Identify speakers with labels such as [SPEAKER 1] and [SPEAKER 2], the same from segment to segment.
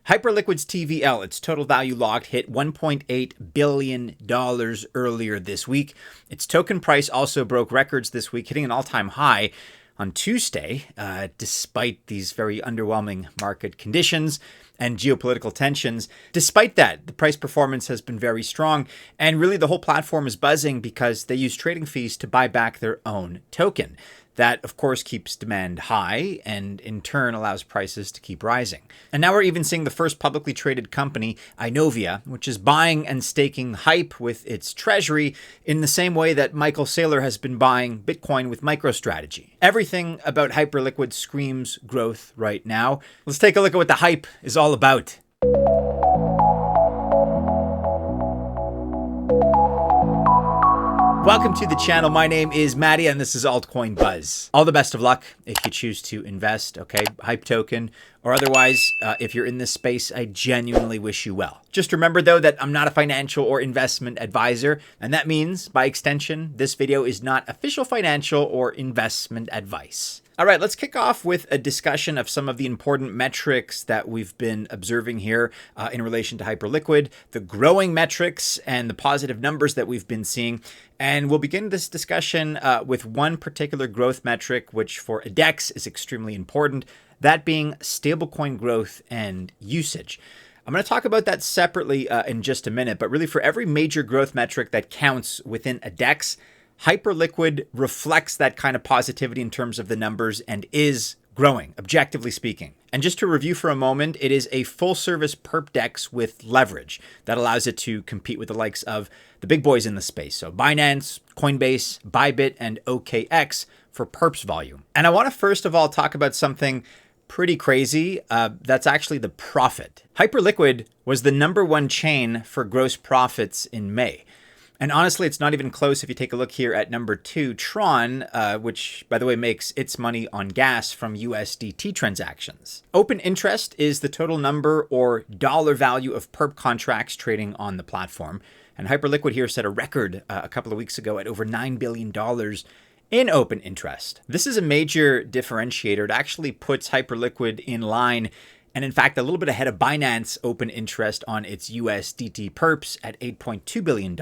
[SPEAKER 1] Hyperliquid's TVL, its total value locked, hit $1.8 billion earlier this week. Its token price also broke records this week, hitting an all-time high on Tuesday, despite these very underwhelming market conditions and geopolitical tensions. Despite that, the price performance has been very strong, and really the whole platform is buzzing because they use trading fees to buy back their own token. That, of course, keeps demand high and in turn allows prices to keep rising. And now we're even seeing the first publicly traded company, Inovia, which is buying and staking HYPE with its treasury in the same way that Michael Saylor has been buying Bitcoin with MicroStrategy. Everything about Hyperliquid screams growth right now. Let's take a look at what the hype is all about. Welcome to the channel. My name is Maddie and this is Altcoin Buzz. All the best of luck if you choose to invest, okay? HYPE token or otherwise, if you're in this space, I genuinely wish you well. Just remember though that I'm not a financial or investment advisor, and that means by extension, this video is not official financial or investment advice. All right, let's kick off with a discussion of some of the important metrics that we've been observing here in relation to Hyperliquid, the growing metrics and the positive numbers that we've been seeing. And we'll begin this discussion with one particular growth metric, which for a DEX is extremely important, that being stablecoin growth and usage. I'm going to talk about that separately in just a minute, but really for every major growth metric that counts within a DEX, Hyperliquid reflects that kind of positivity in terms of the numbers and is growing, objectively speaking. And just to review for a moment, it is a full-service perp DEX with leverage that allows it to compete with the likes of the big boys in the space. So Binance, Coinbase, Bybit, and OKX for perps volume. And I want to first of all talk about something pretty crazy. That's actually the profit. Hyperliquid was the #1 chain for gross profits in May. And honestly, it's not even close if you take a look here at number 2, Tron, which, by the way, makes its money on gas from USDT transactions. Open interest is the total number or dollar value of perp contracts trading on the platform. And Hyperliquid here set a record a couple of weeks ago at over $9 billion in open interest. This is a major differentiator. It actually puts Hyperliquid in line and in fact, a little bit ahead of Binance open interest on its USDT perps at $8.2 billion.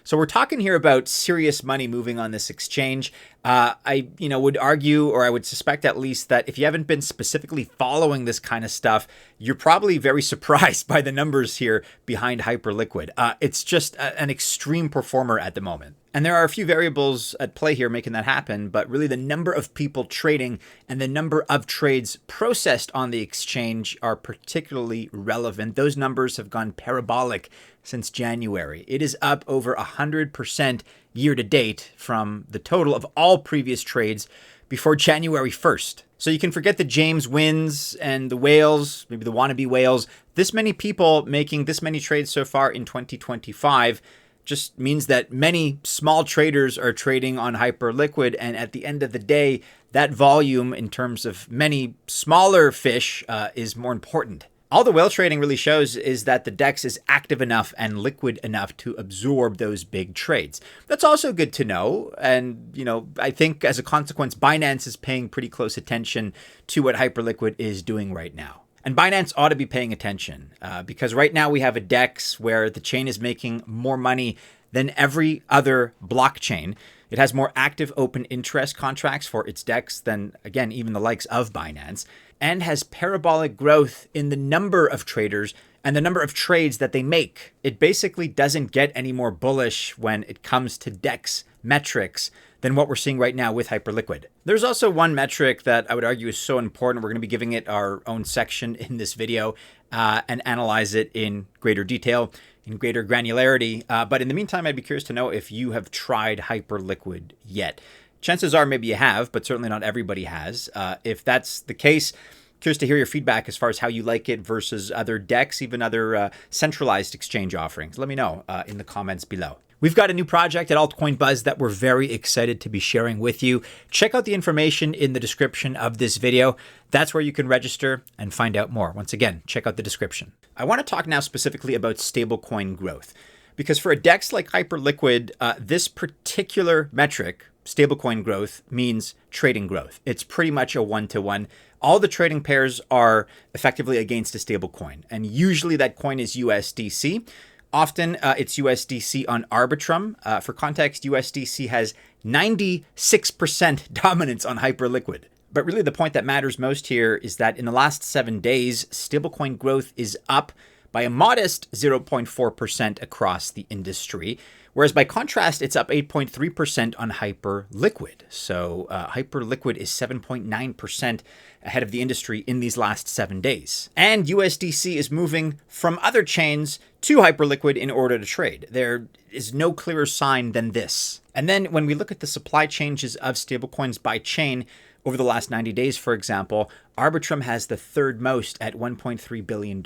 [SPEAKER 1] So we're talking here about serious money moving on this exchange. I would argue, or I would suspect at least, that if you haven't been specifically following this kind of stuff, you're probably very surprised by the numbers here behind Hyperliquid. It's just an extreme performer at the moment. And there are a few variables at play here making that happen, but really the number of people trading and the number of trades processed on the exchange are particularly relevant. Those numbers have gone parabolic since January. It is up over 100% year to date from the total of all previous trades before January 1st. So you can forget the James wins and the whales, maybe the wannabe whales. This many people making this many trades so far in 2025 just means that many small traders are trading on Hyperliquid, and at the end of the day, that volume in terms of many smaller fish is more important. All the whale trading really shows is that the DEX is active enough and liquid enough to absorb those big trades. That's also good to know. And, I think as a consequence, Binance is paying pretty close attention to what Hyperliquid is doing right now. And Binance ought to be paying attention because right now we have a DEX where the chain is making more money than every other blockchain. It has more active open interest contracts for its DEX than, again, even the likes of Binance, and has parabolic growth in the number of traders and the number of trades that they make. It basically doesn't get any more bullish when it comes to DEX metrics than what we're seeing right now with Hyperliquid. There's also one metric that I would argue is so important. We're going to be giving it our own section in this video and analyze it in greater detail, in greater granularity. But in the meantime, I'd be curious to know if you have tried Hyperliquid yet. Chances are maybe you have, but certainly not everybody has. If that's the case, curious to hear your feedback as far as how you like it versus other DEX, even other centralized exchange offerings. Let me know in the comments below. We've got a new project at Altcoin Buzz that we're very excited to be sharing with you. Check out the information in the description of this video. That's where you can register and find out more. Once again, check out the description. I want to talk now specifically about stablecoin growth, because for a DEX like Hyperliquid, this particular metric, stablecoin growth means trading growth. It's pretty much a one-to-one. All the trading pairs are effectively against a stablecoin, and usually that coin is USDC. Often it's USDC on Arbitrum. For context, USDC has 96% dominance on Hyperliquid. But really the point that matters most here is that in the last 7 days, stablecoin growth is up by a modest 0.4% across the industry. Whereas by contrast, it's up 8.3% on Hyperliquid. So Hyperliquid is 7.9% ahead of the industry in these last 7 days. And USDC is moving from other chains to Hyperliquid in order to trade. There is no clearer sign than this. And then when we look at the supply changes of stablecoins by chain over the last 90 days, for example, Arbitrum has the third most at $1.3 billion.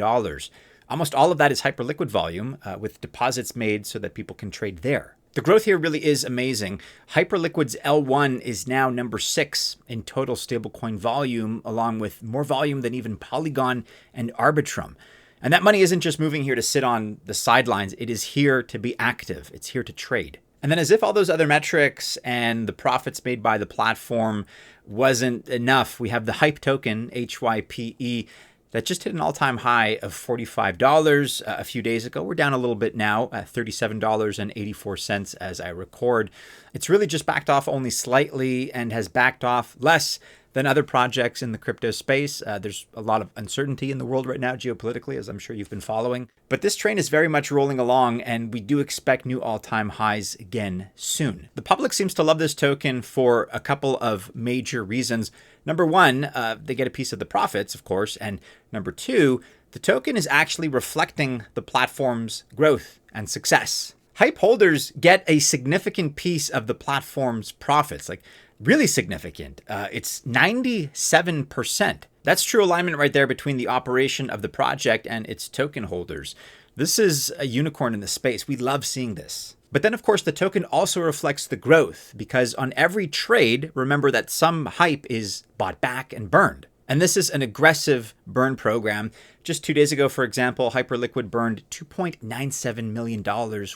[SPEAKER 1] Almost all of that is Hyperliquid volume with deposits made so that people can trade there. The growth here really is amazing. Hyperliquid's L1 is now number 6 in total stablecoin volume, along with more volume than even Polygon and Arbitrum. And that money isn't just moving here to sit on the sidelines. It is here to be active. It's here to trade. And then as if all those other metrics and the profits made by the platform wasn't enough, we have the Hype token, HYPE, that just hit an all-time high of $45 a few days ago. We're down a little bit now at $37.84 as I record. It's really just backed off only slightly and has backed off less than other projects in the crypto space. There's a lot of uncertainty in the world right now geopolitically, as I'm sure you've been following. But this train is very much rolling along, and we do expect new all-time highs again soon. The public seems to love this token for a couple of major reasons. Number one, they get a piece of the profits, of course. And number two, the token is actually reflecting the platform's growth and success. Hype holders get a significant piece of the platform's profits, like really significant. It's 97%. That's true alignment right there between the operation of the project and its token holders. This is a unicorn in the space. We love seeing this. But then, of course, the token also reflects the growth because on every trade, remember that some hype is bought back and burned. And this is an aggressive burn program. Just 2 days ago, for example, Hyperliquid burned $2.97 million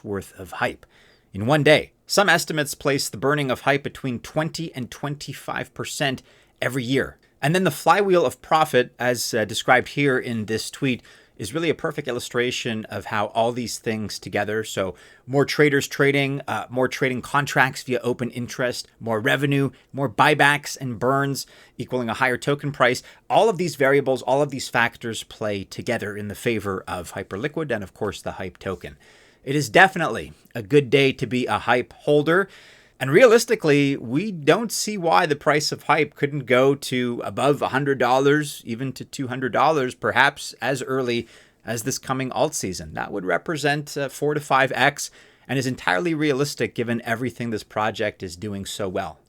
[SPEAKER 1] worth of hype in 1 day. Some estimates place the burning of hype between 20 and 25% every year. And then the flywheel of profit, as described here in this tweet, is really a perfect illustration of how all these things together. So more traders trading, more trading contracts via open interest, more revenue, more buybacks and burns equaling a higher token price. All of these variables, all of these factors play together in the favor of Hyperliquid and, of course, the Hype token. It is definitely a good day to be a Hype holder. And realistically, we don't see why the price of Hype couldn't go to above $100, even to $200, perhaps as early as this coming alt season. That would represent 4 to 5x and is entirely realistic given everything this project is doing so well.